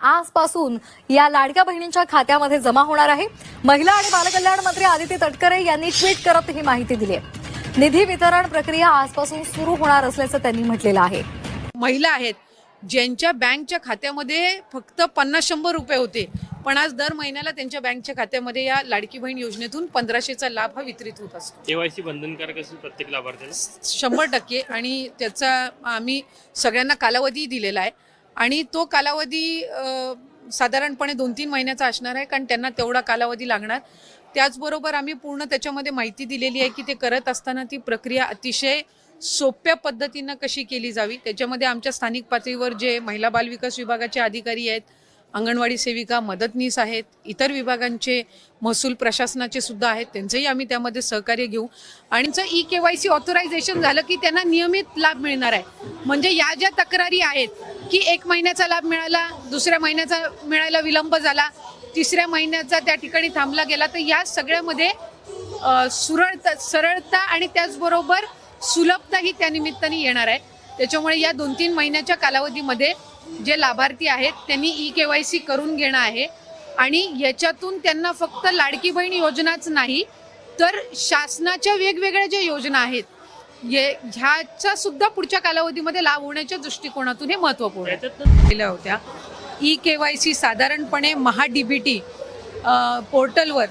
आजपासून या लाडक्या बहिणींच्या खात्यामध्ये जमा होणार आहे। महिला आणि बालकल्याण मंत्री आदिती तटकरे यांनी ट्विट करत ही माहिती दिली आहे। निधी वितरण प्रक्रिया आजपासून सुरू होणार असल्याचं त्यांनी म्हटलेलं आहे। महिला आहेत ज्यांच्या बँकच्या खात्यामध्ये फक्त 50-100 रुपये होते, पण आज दर महिन्याला त्यांच्या बँकच्या खात्यामध्ये या लाडकी बहीण योजनेतून 1500चा लाभ हा वितरित होत असतो। केवायसी बंधनकारक असेल प्रत्येक लाभार्थ्याला 100% आणि त्याचा आम्ही सगळ्यांना कालावधी दिलेला आहे आणि तो कालावधी साधारणपणे 2-3 महिन्याचा असणार आहे, कारण त्यांना तेवढा कालावधी लागणार। त्याचबरोबर आम्ही पूर्ण त्याच्यामध्ये माहिती दिलेली आहे की ते करत असताना ती प्रक्रिया अतिशय सोप्या पद्धतीनं कशी केली जावी। त्याच्यामध्ये आमच्या स्थानिक पातळीवर जे महिला बाल विकास विभागाचे अधिकारी आहेत, अंगणवाडी सेविका, मदतनीस आहेत, इतर विभागांचे महसूल प्रशासनाचे सुद्धा आहेत, त्यांचंही आम्ही त्यामध्ये सहकार्य घेऊ आणि ई-केवायसी ऑथरायझेशन झालं की त्यांना नियमित लाभ मिळणार आहे। म्हणजे या ज्या तक्रारी आहेत की 1 महिन्याचा लाभ मिळाला, दुसऱ्या महिन्याचा मिळायला विलंब झाला, तिसऱ्या महिन्याचा त्या ठिकाणी थांबला गेला, तर या सगळ्यामध्ये सरळता आणि त्याचबरोबर सुलभताही त्या निमित्ताने येणार आहे। त्याच्यामुळे या 2-3 महिन्याच्या कालावधीमध्ये जे लाभार्थी आहेत त्यांनी ई-केवायसी करून घेणं आहे आणि याच्यातून त्यांना फक्त लाडकी बहीण योजनाच नाही तर शासनाच्या वेगवेगळ्या ज्या योजना आहेत ह्याचा सुद्धा पुढच्या कालावधीमध्ये लाभ होण्याच्या दृष्टिकोनातून हे महत्त्वपूर्ण केल्या होत्या। ई-केवायसी साधारणपणे महा-डीबीटी पोर्टलवर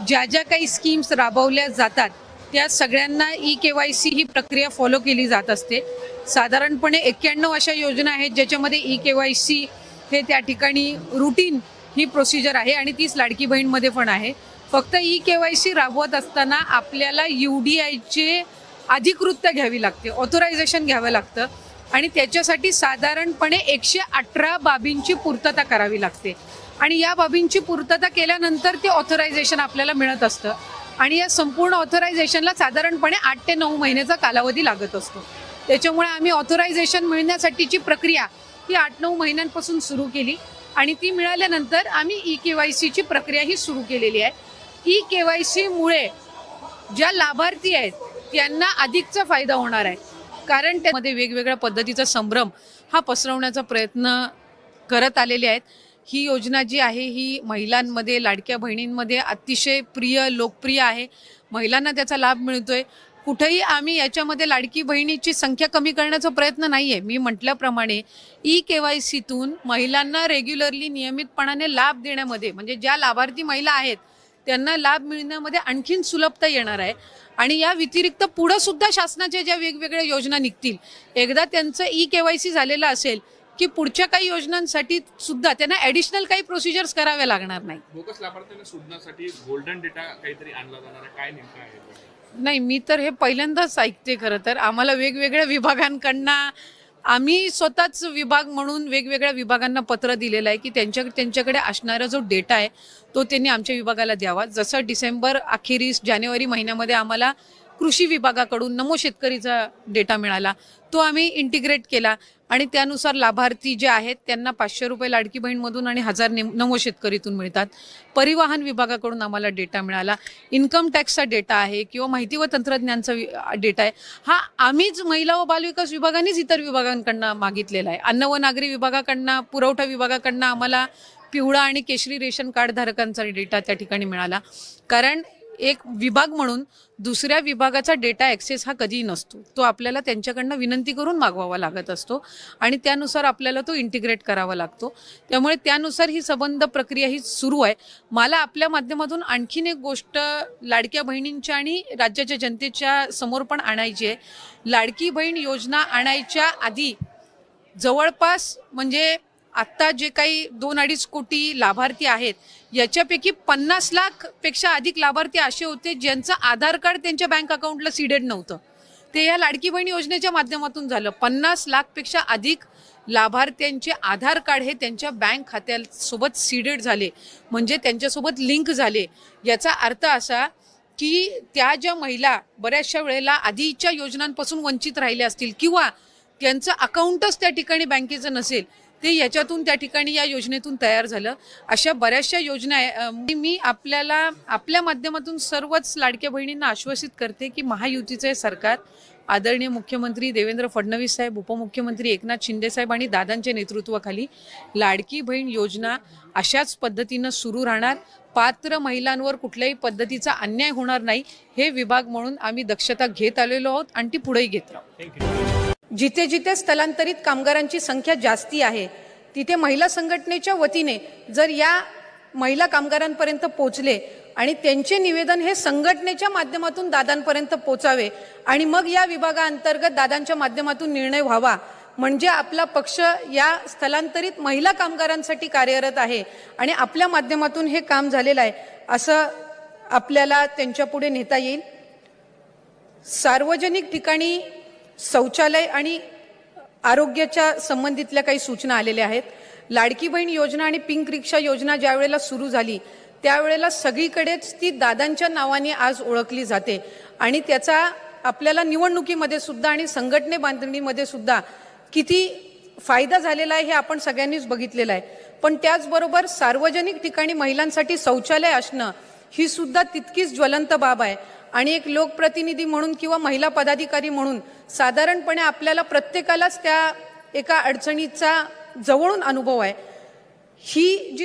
ज्या ज्या काही स्कीम्स राबवल्या जातात त्या सगळ्यांना ई-केवायसी ही प्रक्रिया फॉलो केली जात असते। साधारणपणे 91 अशा योजना आहेत ज्याच्यामध्ये ई-केवायसी हे त्या ठिकाणी रुटीन ही प्रोसिजर आहे आणि तीच लाडकी बहीणमध्ये पण आहे। फक्त ई-केवायसी राबवत असताना आपल्याला UDIचे अधिकृतता घ्यावी लागते, ऑथरायझेशन घ्यावं लागतं आणि त्याच्यासाठी साधारणपणे 118 बाबींची पूर्तता करावी लागते आणि या बाबींची पूर्तता केल्यानंतर ते ऑथरायझेशन आपल्याला मिळत असतं आणि या संपूर्ण ऑथरायझेशनला साधारणपणे 8 ते 9 महिन्याचा कालावधी लागत असतो। त्याच्यामुळे आम्ही ऑथरायझेशन मिळण्यासाठीची प्रक्रिया ही 8-9 महिन्यांपासून सुरू केली आणि ती मिळाल्यानंतर आम्ही ई-केवायसीची प्रक्रिया ही सुरू केलेली आहे। ई-केवायसीमुळे ज्या लाभार्थी आहेत त्यांना अधिकचा फायदा होणार आहे, कारण त्यामध्ये वेगवेगळ्या पद्धतीचा संभ्रम हा पसरवण्याचा प्रयत्न करत आलेले आहेत। ही योजना जी आहे ही महिलांमध्ये, लाडक्या बहिणींमध्ये अतिशय प्रिय, लोकप्रिय आहे। महिलांना त्याचा लाभ मिळतोय। कुठेही आम्ही याच्यामध्ये लाडकी बहिणीची संख्या कमी करण्याचा प्रयत्न नाहीये। मी म्हटल्याप्रमाणे ई-केवायसीतून महिलांना रेग्युलरली नियमितपणाने लाभ देण्यामध्ये, म्हणजे ज्या लाभार्थी महिला आहेत त्यांना लाभ मिळण्यामध्ये आणखीन सुलभता येणार आहे आणि या व्यतिरिक्त पुढे सुद्धा शासनाच्या ज्या वेगवेगळ्या योजना निघतील, एकदा त्यांचं ई-केवायसी झालेलं असेल की पुढच्या काही योजनांसाठी सुद्धा त्यांना ॲडिशनल काही प्रोसिजर्स कराव्या लागणार नाही। बोगस लाभार्थ्यांना शोधण्यासाठी गोल्डन डेटा काहीतरी आणला जाणार आहे, काय नेमकं आहे? नाही, मी तर हे पहिल्यांदाच ऐकते। खरं तर आम्हाला वेगवेगळ्या विभागांकडनं, आम्ही स्वतःच विभाग म्हणून वेगवेगळ्या विभागांना पत्र दिलेलं आहे की त्यांच्याकडे असणारा जो डेटा आहे तो त्यांनी आमच्या विभागाला द्यावा। जसं डिसेंबर अखेरीस जानेवारी महिन्यामध्ये आम्हाला कृषी विभागाकडून नमो शेतकरीचा डेटा मिळाला, तो आम्ही इंटिग्रेट केला आणि त्यानुसार लाभार्थी जे आहेत त्यांना 500 रुपये लाडकी बहीणमधून आणि 1000 नमो शेतकरीतून मिळतात। परिवहन विभागाकडून आम्हाला डेटा मिळाला, इन्कम टॅक्सचा डेटा आहे किंवा माहिती व तंत्रज्ञानचा डेटा आहे, हा आम्हीच महिला व बालविकास विभागानेच इतर विभागांकडनं मागितलेला आहे। अन्न व नागरी विभागाकडनं, पुरवठा विभागाकडनं आम्हाला पिवळा आणि केशरी रेशन कार्ड धारकांचा डेटा त्या ठिकाणी मिळाला, कारण एक विभाग म्हणून दुसऱ्या विभागाचा डेटा ॲक्सेस हा कधीही नसतो, तो आपल्याला त्यांच्याकडनं विनंती करून मागवावा लागत असतो आणि त्यानुसार आपल्याला तो इंटिग्रेट करावा लागतो। त्यामुळे त्यानुसार ही संबंध प्रक्रिया ही सुरू आहे। मला आपल्या माध्यमातून आणखीन एक गोष्ट लाडक्या बहिणींच्या आणि राज्याच्या जनतेच्या समोर पण आणायची आहे। लाडकी बहीण योजना आणायच्या आधी जवळपास, म्हणजे आत्ता जे काही 2-2.5 कोटी लाभार्थी आहेत याच्यापैकी 50 लाखपेक्षा अधिक लाभार्थी असे होते ज्यांचं आधार कार्ड त्यांच्या बँक अकाउंटला सीडेड नव्हतं, ते या लाडकी बहीण योजनेच्या माध्यमातून झालं। 50 लाखपेक्षा अधिक लाभार्थ्यांचे आधार कार्ड हे त्यांच्या बँक खात्यासोबत सीडेड झाले, म्हणजे त्यांच्यासोबत लिंक झाले। याचा अर्थ असा की त्या ज्या महिला बऱ्याचशा वेळेला आधीच्या योजनांपासून वंचित राहिल्या असतील किंवा त्यांचं अकाउंटच त्या ठिकाणी बँकेचं नसेल, ते याच्यातून त्या ठिकाणी या योजनेतून तयार झालं। अशा बऱ्याचशा योजना मी आपल्या माध्यमातून सर्वच लाडक्या बहिणींना आश्वासित करते की महायुतीचे सरकार आदरणीय मुख्यमंत्री देवेंद्र फडणवीस साहेब, उपमुख्यमंत्री एकनाथ शिंदे साहेब आणि दादांच्या नेतृत्वाखाली लाडकी बहीण योजना अशाच पद्धतीनं सुरू राहणार. पात्र महिलांवर कुठल्याही पद्धतीचा अन्याय होणार नाही हे विभाग म्हणून आम्ही दक्षता घेत आलेलो आहोत आणि ती पुढेही घेत राहू. जिथे जिथे स्थलांतरित कामगारांची संख्या जास्ती आहे तिथे महिला संघटनेच्या वतीने जर या महिला कामगारांपर्यंत पोहोचले आणि त्यांचे निवेदन हे संघटनेच्या माध्यमातून दादांपर्यंत पोचावे आणि मग या विभागाअंतर्गत दादांच्या माध्यमातून निर्णय व्हावा, म्हणजे आपला पक्ष या स्थलांतरित महिला कामगारांसाठी कार्यरत आहे आणि आपल्या माध्यमातून हे काम झालेलं आहे असं आपल्याला त्यांच्या पुढे नेता येईल. सार्वजनिक ठिकाणी शौचालय आणि आरोग्याच्या संबंधितल्या काही सूचना आलेल्या आहेत. लाडकी बहीण योजना आणि पिंक रिक्षा योजना ज्या वेळेला सुरू झाली त्यावेळेला सगळीकडेच ती दादांच्या नावाने आज ओळखली जाते आणि त्याचा आपल्याला निवडणुकीमध्ये सुद्धा आणि संघटने बांधणीमध्ये सुद्धा किती फायदा झालेला आहे हे आपण सगळ्यांनीच बघितलेलं आहे. पण त्याचबरोबर सार्वजनिक ठिकाणी महिलांसाठी शौचालय असणं ही सुद्धा तितकीच ज्वलंत बाब आहे आणि एक लोकप्रतिनिधी म्हणून किंवा महिला पदाधिकारी म्हणून साधारणपणे आपल्याला प्रत्येकालाच त्या एका अडचणीचा जवळून अनुभव आहे. ही जी